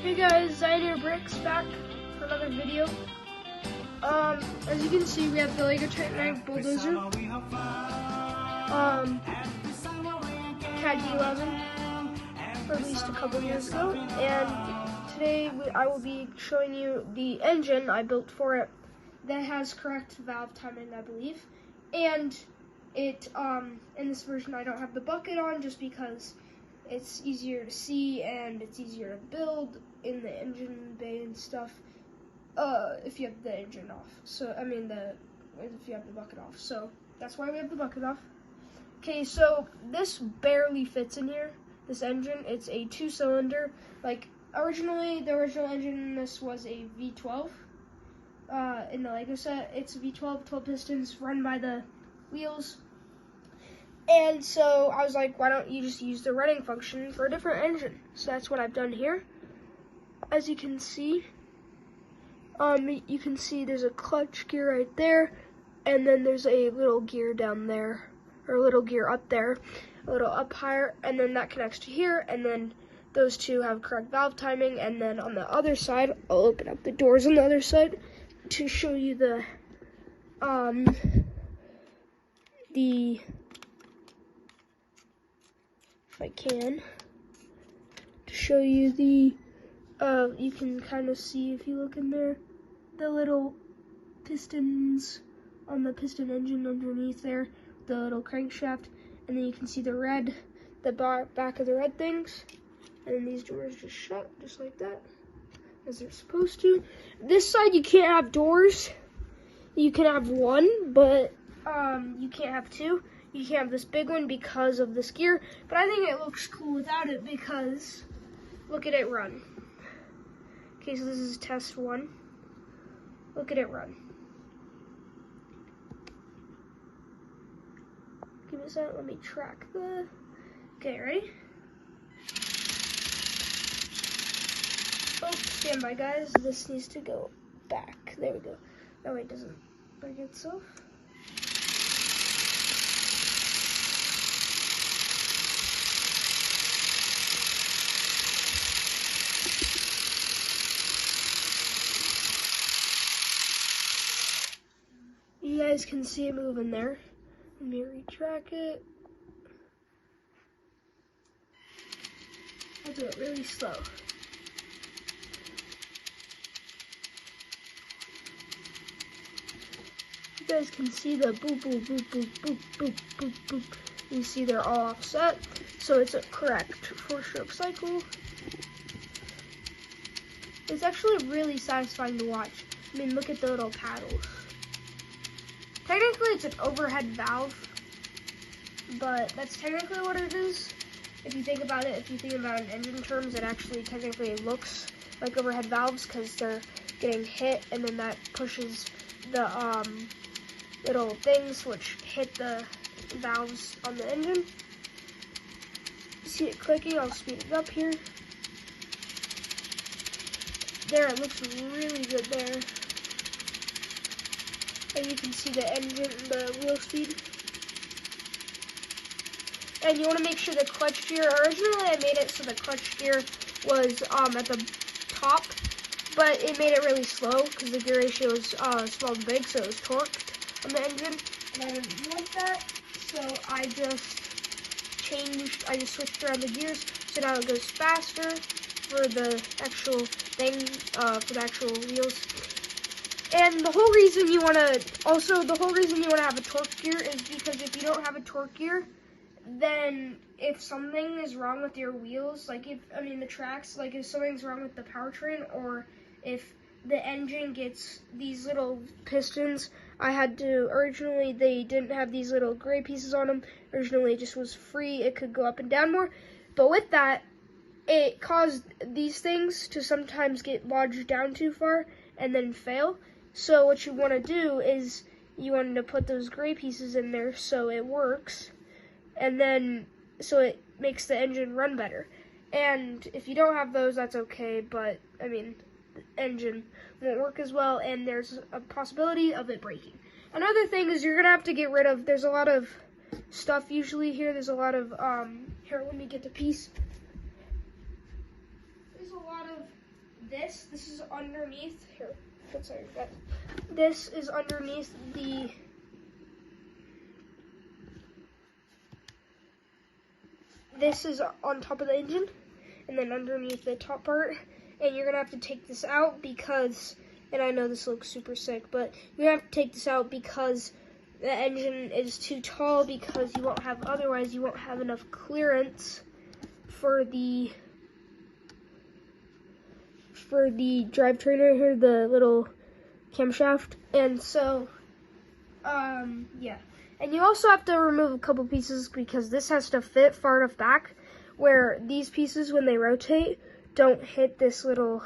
Hey guys, Bricks back for another video. As you can see, we have the Lego Titanite bulldozer, Cat D11, released a couple years ago, and today I will be showing you the engine I built for it that has correct valve timing, I believe, and it in this version I don't have the bucket on just because it's easier to see and it's easier to build in the engine bay and stuff if you have the engine off. So if you have the bucket off. So that's why we have the bucket off. Okay, so this barely fits in here. This engine, it's a 2-cylinder. Like the original engine in this was a V12. In the Lego set, it's a V12, 12 pistons run by the wheels. And so I was like, why don't you just use the running function for a different engine? So that's what I've done here. As you can see, there's a clutch gear right there, and then there's a little gear down there, or a little gear up there, a little up higher, and then that connects to here, and then those two have correct valve timing. And then on the other side, I'll open up the doors on the other side to show you if I can, to show you you can kind of see, if you look in there, the little pistons on the piston engine underneath there, the little crankshaft, and then you can see the back of the red things, and then these doors just shut, just like that, as they're supposed to. This side you can't have doors. You can have one, but you can't have two. You can't have this big one because of this gear, but I think it looks cool without it because look at it run. Okay, so this is test 1. Look at it run. Give me a second, let me track okay, ready? Oh, stand by guys, this needs to go back. There we go. That way it doesn't break itself. You guys can see it moving there. Let me retrack it. I'll do it really slow. You guys can see the boop, boop, boop, boop, boop, boop, boop, boop. You see they're all offset, so it's a correct 4-stroke cycle. It's actually really satisfying to watch. I mean, look at the little paddles. Technically, it's an overhead valve, but that's technically what it is. If you think about it, if you think about it in engine terms, it actually technically looks like overhead valves because they're getting hit, and then that pushes the little things which hit the valves on the engine. You see it clicking? I'll speed it up here. There, it looks really good there. And you can see the engine, the wheel speed. And you want to make sure the clutch gear, originally I made it so the clutch gear was at the top, but it made it really slow because the gear ratio was small to big, so it was torqued on the engine. And I didn't want that, so I just switched around the gears, so now it goes faster for the actual thing, for the actual wheels. And the whole reason you want to have a torque gear is because if you don't have a torque gear, then if something is wrong with your wheels, like if something's wrong with the powertrain, or if the engine gets these little pistons, originally they didn't have these little gray pieces on them. Originally it just was free, it could go up and down more. But with that, it caused these things to sometimes get lodged down too far and then fail. So what you want to do is you want to put those gray pieces in there so it works, and then so it makes the engine run better. And if you don't have those, that's okay, but I mean, the engine won't work as well, and there's a possibility of it breaking. Another thing is you're gonna have to get rid of, there's a lot of stuff usually here. There's a lot of, here, let me get the piece. There's a lot of this is underneath here. Sorry, this is underneath the this is on top of the engine, and then underneath the top part, and you're gonna have to take this out because, and I know this looks super sick, but you're gonna have to take this out because the engine is too tall, because otherwise you won't have enough clearance for the drivetrain right here, the little camshaft. And so, yeah. And you also have to remove a couple pieces because this has to fit far enough back where these pieces, when they rotate, don't hit this little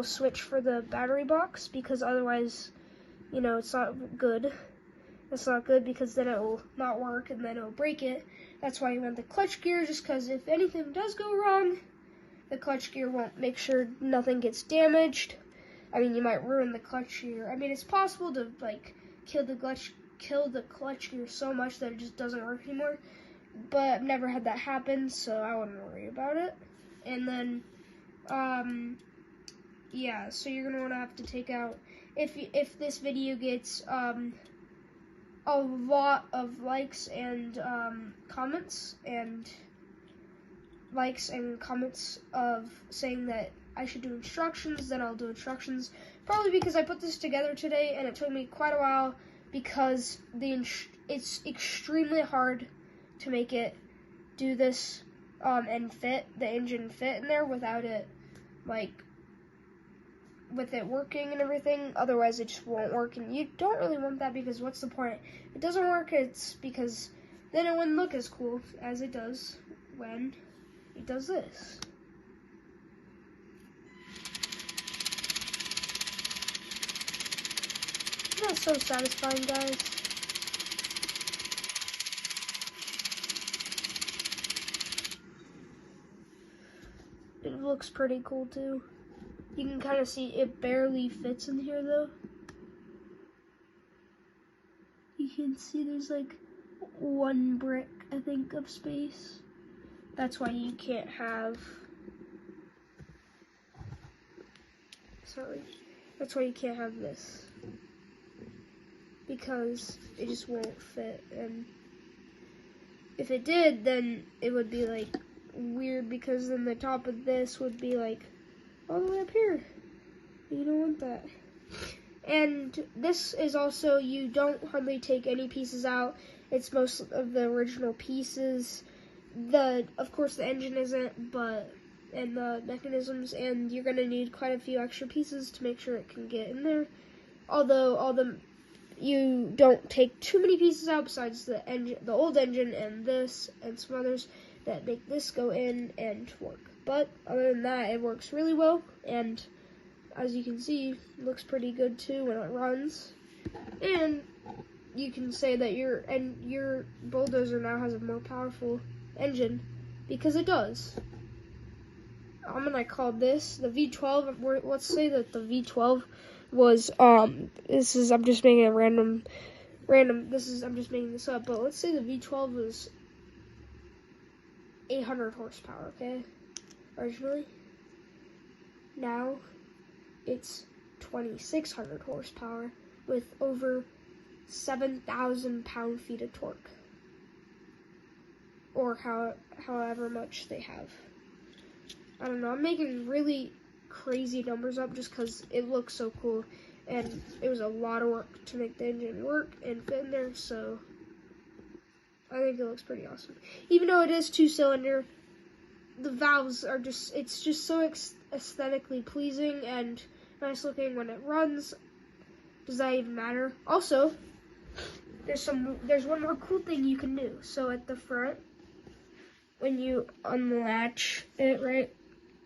switch for the battery box, because otherwise, you know, it's not good. It's not good because then it will not work and then it will break it. That's why you want the clutch gear, just because if anything does go wrong, the clutch gear won't make sure nothing gets damaged. I mean, you might ruin the clutch gear. I mean, it's possible to like kill the clutch gear so much that it just doesn't work anymore. But I've never had that happen, so I wouldn't worry about it. And then, yeah. So you're gonna want to have to take out, if this video gets a lot of likes and comments of saying that I should do instructions, then I'll do instructions. Probably because I put this together today and it took me quite a while, because it's extremely hard to make it do this and fit the engine fit in there without it, like, with it working and everything. Otherwise it just won't work, and you don't really want that, because what's the point? It doesn't work, it's because then it wouldn't look as cool as it does when it does this. Isn't that so satisfying, guys? It looks pretty cool too. You can kind of see it barely fits in here though. You can see there's like one brick, I think, of space. That's why you can't have, that's why you can't have this, because it just won't fit. And if it did, then it would be like weird, because then the top of this would be like all the way up here. You don't want that. And this is also, you don't hardly take any pieces out. It's most of the original pieces. Of course the engine isn't, and the mechanisms, and you're gonna need quite a few extra pieces to make sure it can get in there. Although you don't take too many pieces out besides the old engine and this and some others that make this go in and work. But other than that, it works really well, and as you can see, it looks pretty good too when it runs. And you can say that your bulldozer now has a more powerful engine, because it does. I'm gonna call this the V12. Let's say that the V12 was I'm just making a random. I'm just making this up, but let's say the V12 was 800 horsepower, okay? Originally. Now it's 2,600 horsepower with over 7,000 pound-feet of torque, or however much they have. I don't know, I'm making really crazy numbers up just because it looks so cool, and it was a lot of work to make the engine work and fit in there, so I think it looks pretty awesome. Even though it is 2-cylinder, the valves are it's just so aesthetically pleasing and nice looking when it runs. Does that even matter? Also, there's one more cool thing you can do. So at the front, when you unlatch it, right?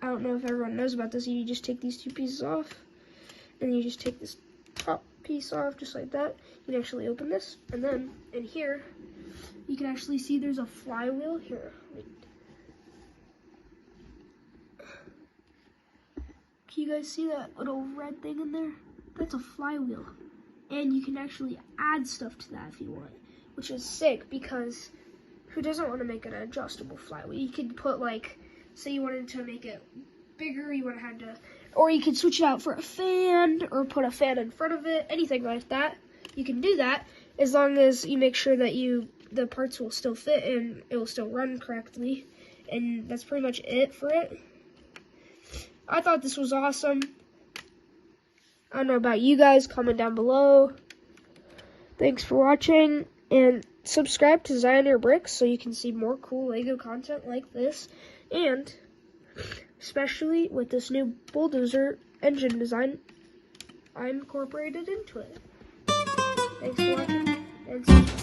I don't know if everyone knows about this. You just take these two pieces off, and you just take this top piece off just like that. You can actually open this, and then in here, you can actually see there's a flywheel here. Can you guys see that little red thing in there? That's a flywheel. And you can actually add stuff to that if you want, which is sick, because who doesn't want to make an adjustable flywheel? You could put, like, say you wanted to make it bigger, you want to have to, or you can switch it out for a fan or put a fan in front of it, anything like that. You can do that as long as you make sure that the parts will still fit and it will still run correctly. And that's pretty much it for it. I thought this was awesome. I don't know about you guys, comment down below. Thanks for watching, and subscribe to Zioneer Bricks so you can see more cool Lego content like this, and especially with this new bulldozer engine design I incorporated into it. Thanks for watching, and subscribe.